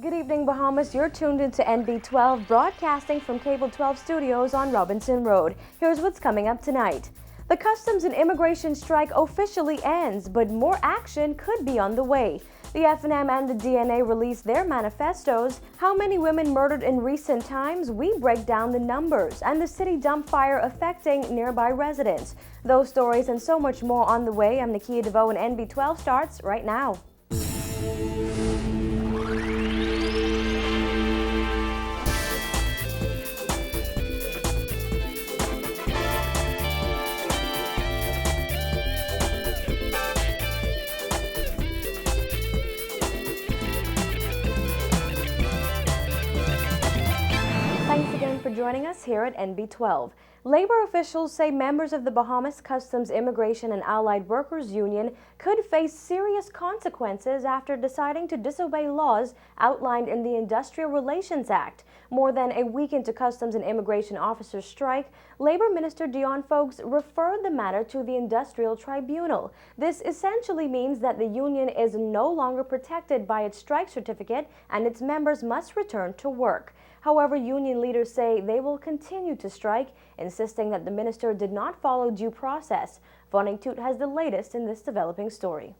Good evening, Bahamas. You're tuned into NB12, broadcasting from Cable 12 Studios on Robinson Road. Here's what's coming up tonight. The Customs and Immigration strike officially ends, but more action could be on the way. The F&M and the DNA released their manifestos. How many women murdered in recent times? We break down the numbers. And the city dump fire affecting nearby residents. Those stories and so much more on the way. I'm Nakia DeVoe, and NB12 starts right now. Thanks again for joining us here at NB12. Labor officials say members of the Bahamas Customs, Immigration and Allied Workers Union could face serious consequences after deciding to disobey laws outlined in the Industrial Relations Act. More than a week into Customs and Immigration officers' strike, Labor Minister Dion Foulkes referred the matter to the Industrial Tribunal. This essentially means that the union is no longer protected by its strike certificate and its members must return to work. However, union leaders say they will continue to strike, insisting that the minister did not follow due process. Vonning Toot has the latest in this developing story.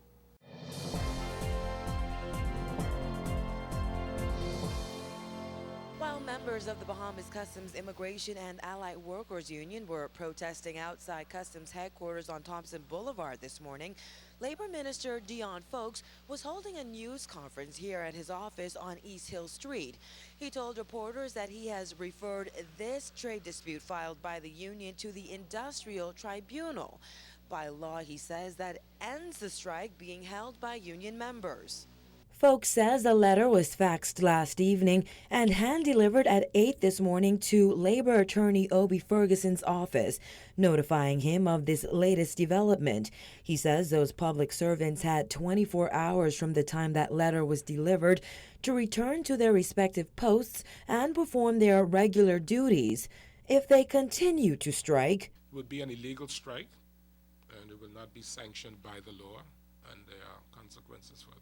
While members of the Bahamas Customs, Immigration and Allied Workers Union were protesting outside Customs headquarters on Thompson Boulevard this morning, Labor Minister Dion Foulkes was holding a news conference here at his office on East Hill Street. He told reporters that he has referred this trade dispute filed by the union to the Industrial Tribunal. By law, he says, that ends the strike being held by union members. Foulkes says the letter was faxed last evening and hand-delivered at 8 this morning to Labor Attorney Obi Ferguson's office, notifying him of this latest development. He says those public servants had 24 hours from the time that letter was delivered to return to their respective posts and perform their regular duties. If they continue to strike, it would be an illegal strike, and it will not be sanctioned by the law, and there are consequences for that.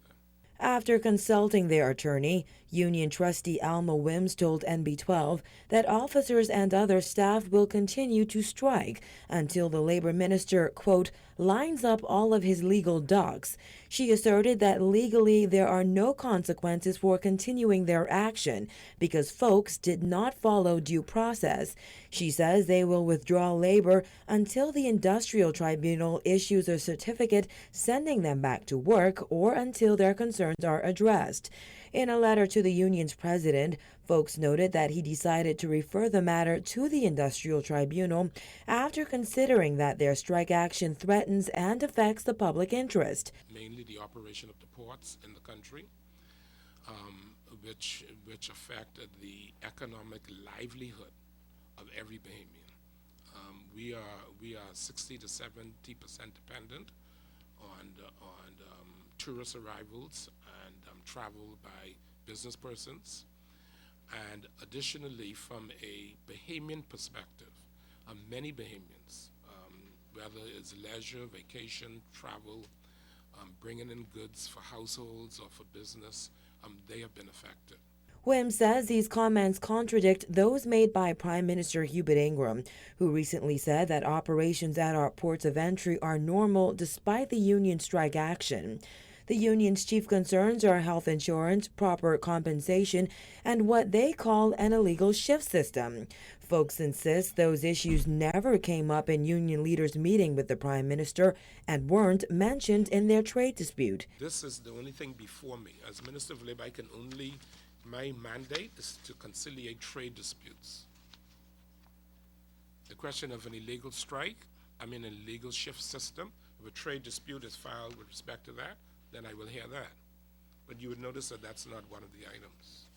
After consulting their attorney, Union Trustee Alma Wims told NB12 that officers and other staff will continue to strike until the labor minister, quote, lines up all of his legal ducks. She asserted that legally there are no consequences for continuing their action because Foulkes did not follow due process. She says they will withdraw labor until the Industrial Tribunal issues a certificate sending them back to work or until their concerns are addressed. In a letter to the union's president, Foulkes noted that he decided to refer the matter to the Industrial Tribunal after considering that their strike action threatens and affects the public interest. Mainly the operation of the ports in the country, which affected the economic livelihood of every Bahamian. We are 60 to 70% dependent on tourist arrivals and travel by business persons. And additionally, from a Bahamian perspective, many Bahamians, whether it's leisure, vacation, travel, bringing in goods for households or for business, they have been affected. Wim says these comments contradict those made by Prime Minister Hubert Ingram, who recently said that operations at our ports of entry are normal despite the union strike action. The union's chief concerns are health insurance, proper compensation, and what they call an illegal shift system. Foulkes insists those issues never came up in union leaders' meeting with the Prime Minister and weren't mentioned in their trade dispute. This is the only thing before me. As Minister of Labor, my mandate is to conciliate trade disputes. The question of an illegal strike, an illegal shift system, if a trade dispute is filed with respect to that, then I will hear that. But you would notice that that's not one of the items.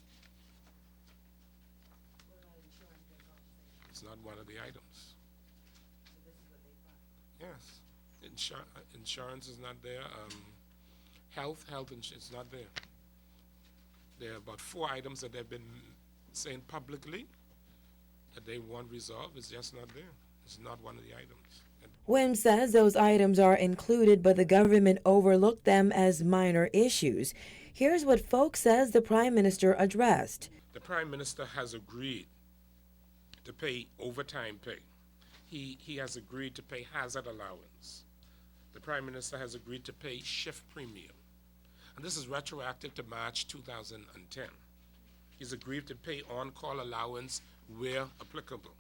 It's not one of the items. Yes. Insurance is not there. Health insurance is not there. There are about 4 items that they've been saying publicly that they want resolved. It's just not there. It's not one of the items. Wim says those items are included, but the government overlooked them as minor issues. Here's what Folks says the Prime Minister addressed. The Prime Minister has agreed to pay overtime pay. He has agreed to pay hazard allowance. The Prime Minister has agreed to pay shift premium. And this is retroactive to March 2010. He's agreed to pay on-call allowance where applicable.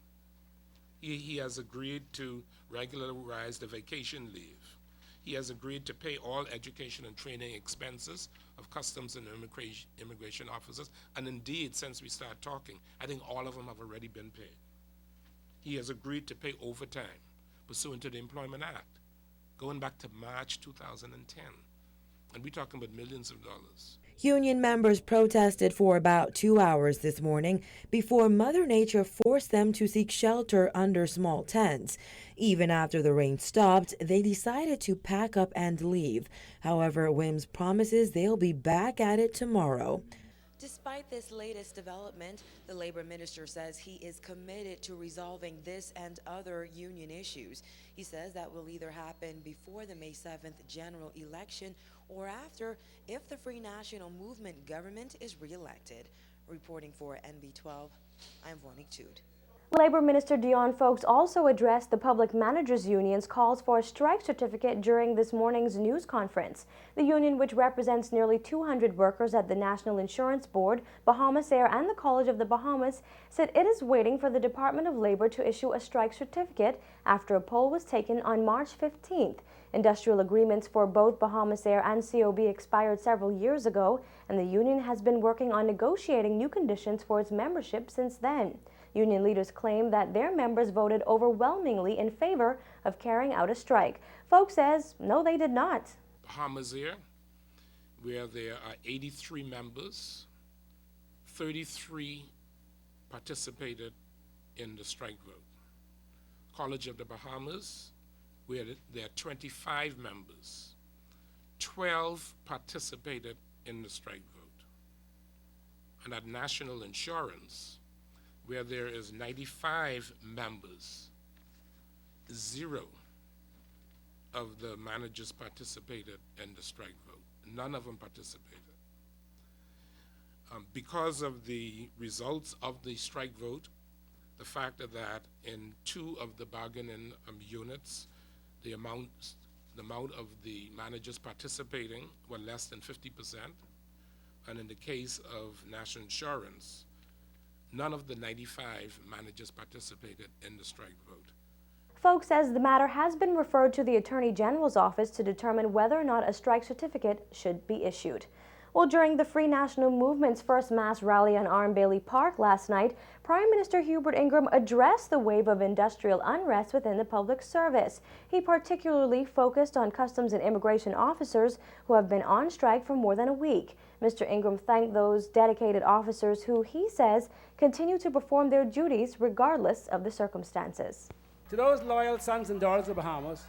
He has agreed to regularize the vacation leave. He has agreed to pay all education and training expenses of customs and immigration officers. And indeed, since we started talking, I think all of them have already been paid. He has agreed to pay overtime pursuant to the Employment Act, going back to March 2010. And we're talking about millions of dollars. Union members protested for about 2 hours this morning before Mother Nature forced them to seek shelter under small tents. Even after the rain stopped, they decided to pack up and leave. However, WIMS promises they'll be back at it tomorrow. Despite this latest development, the labor minister says he is committed to resolving this and other union issues. He says that will either happen before the May 7th general election or after, if the Free National Movement government is re-elected. Reporting for NB12, I'm Vonique Tude. Labor Minister Dion Folks also addressed the Public Managers Union's calls for a strike certificate during this morning's news conference. The union, which represents nearly 200 workers at the National Insurance Board, Bahamas Air, and the College of the Bahamas, said it is waiting for the Department of Labor to issue a strike certificate after a poll was taken on March 15th. Industrial agreements for both Bahamas Air and COB expired several years ago, and the union has been working on negotiating new conditions for its membership since then. Union leaders claim that their members voted overwhelmingly in favor of carrying out a strike. Folks says, no, they did not. Bahamas Air, where there are 83 members, 33 participated in the strike vote. College of the Bahamas, where there are 25 members, 12 participated in the strike vote. And at National Insurance, where there is 95 members, 0 of the managers participated in the strike vote. None of them participated. Because of the results of the strike vote, the fact that in 2 of the bargaining units, the amount of the managers participating were less than 50%, and in the case of National Insurance, none of the 95 managers participated in the strike vote. Folks says the matter has been referred to the Attorney General's office to determine whether or not a strike certificate should be issued. Well, during the Free National Movement's first mass rally on Arm Bailey Park last night, Prime Minister Hubert Ingraham addressed the wave of industrial unrest within the public service. He particularly focused on customs and immigration officers who have been on strike for more than a week. Mr. Ingraham thanked those dedicated officers who, he says, continue to perform their duties regardless of the circumstances. To those loyal sons and daughters of the Bahamas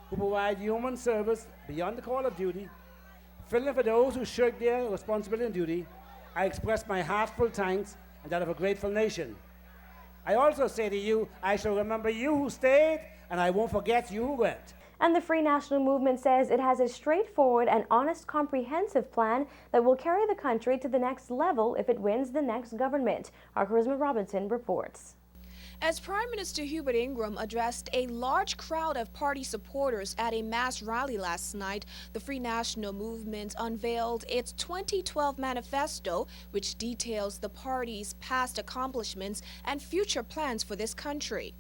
who provide human service beyond the call of duty, filling for those who shirk their responsibility and duty, I express my heartfelt thanks and that of a grateful nation. I also say to you, I shall remember you who stayed, and I won't forget you who went. And the Free National Movement says it has a straightforward and honest, comprehensive plan that will carry the country to the next level if it wins the next government. Our Charisma Robinson reports. As Prime Minister Hubert Ingraham addressed a large crowd of party supporters at a mass rally last night, the Free National Movement unveiled its 2012 manifesto, which details the party's past accomplishments and future plans for this country.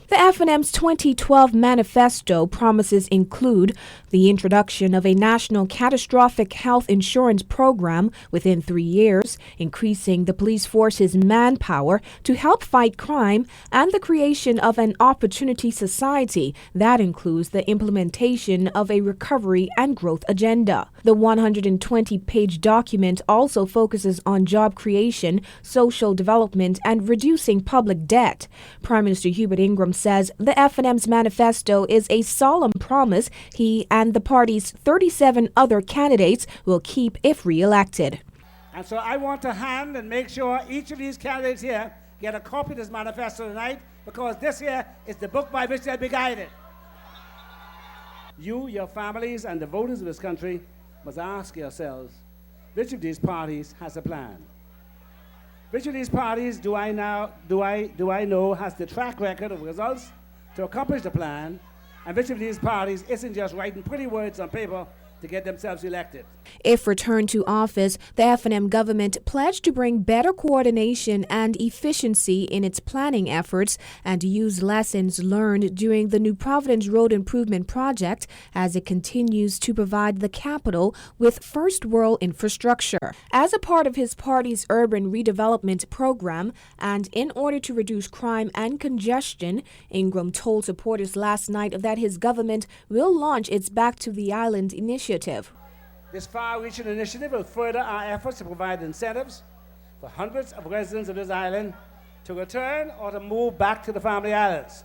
The FNM's 2012 manifesto promises include the introduction of a national catastrophic health insurance program within 3 years, increasing the police force's manpower to help fight crime, and the creation of an opportunity society that includes the implementation of a recovery and growth agenda. The 120-page document also focuses on job creation, social development, and reducing public debt. Prime Minister Hubert Ingraham says the FNM's manifesto is a solemn promise he and the party's 37 other candidates will keep if re-elected. And so I want to hand and make sure each of these candidates here get a copy of this manifesto tonight, because this here is the book by which they'll be guided. You, your families, and the voters of this country must ask yourselves, Which of these parties has a plan? Which of these parties do I know has the track record of results to accomplish the plan? And which of these parties isn't just writing pretty words on paper to get themselves elected? If returned to office, the F&M government pledged to bring better coordination and efficiency in its planning efforts and use lessons learned during the New Providence Road Improvement Project as it continues to provide the capital with first-world infrastructure. As a part of his party's urban redevelopment program and in order to reduce crime and congestion, Ingram told supporters last night that his government will launch its Back to the Island initiative. This far-reaching initiative will further our efforts to provide incentives for hundreds of residents of this island to return or to move back to the family islands.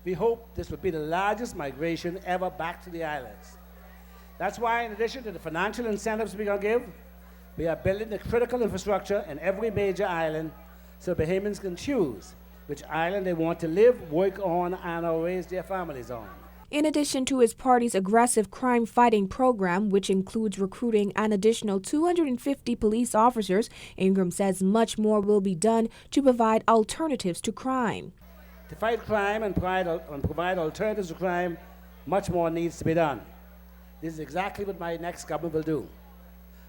We hope this will be the largest migration ever back to the islands. That's why, in addition to the financial incentives we're going to give, we are building the critical infrastructure in every major island so Bahamians can choose which island they want to live, work on, and/or raise their families on. In addition to his party's aggressive crime-fighting program, which includes recruiting an additional 250 police officers, Ingram says much more will be done to provide alternatives to crime. To fight crime and provide alternatives to crime, much more needs to be done. This is exactly what my next government will do.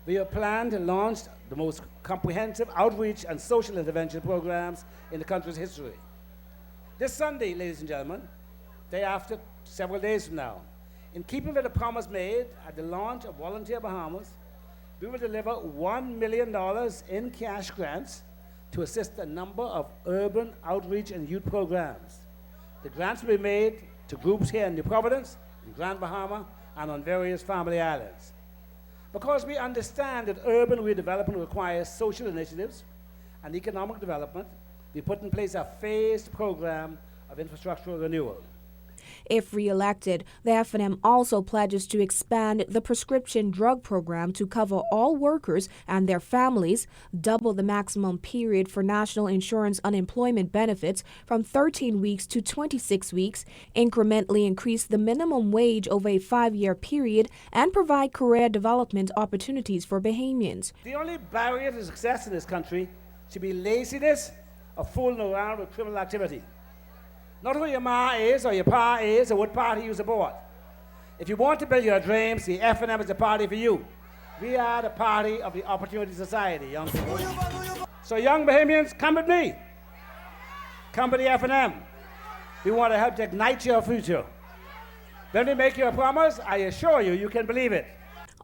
We have planned to launch the most comprehensive outreach and social intervention programs in the country's history. This Sunday, ladies and gentlemen, day after, several days from now, in keeping with the promise made at the launch of Volunteer Bahamas, we will deliver $1 million in cash grants to assist a number of urban outreach and youth programs. The grants will be made to groups here in New Providence, in Grand Bahama, and on various family islands. Because we understand that urban redevelopment requires social initiatives and economic development, we put in place a phased program of infrastructural renewal. If re-elected, the F&M also pledges to expand the prescription drug program to cover all workers and their families, double the maximum period for national insurance unemployment benefits from 13 weeks to 26 weeks, incrementally increase the minimum wage over a 5-year period, and provide career development opportunities for Bahamians. The only barrier to success in this country should be laziness or fooling around with criminal activity. Not who your ma is or your pa is or what party you support. If you want to build your dreams, the F&M is the party for you. We are the party of the Opportunity Society, young people. So young Bahamians, come with me. Come to the F&M. We want to help to ignite your future. When we make you a promise, I assure you, you can believe it.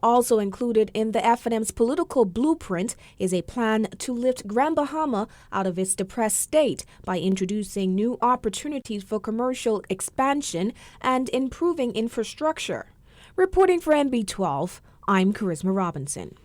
Also included in the F&M's political blueprint is a plan to lift Grand Bahama out of its depressed state by introducing new opportunities for commercial expansion and improving infrastructure. Reporting for NB12, I'm Charisma Robinson.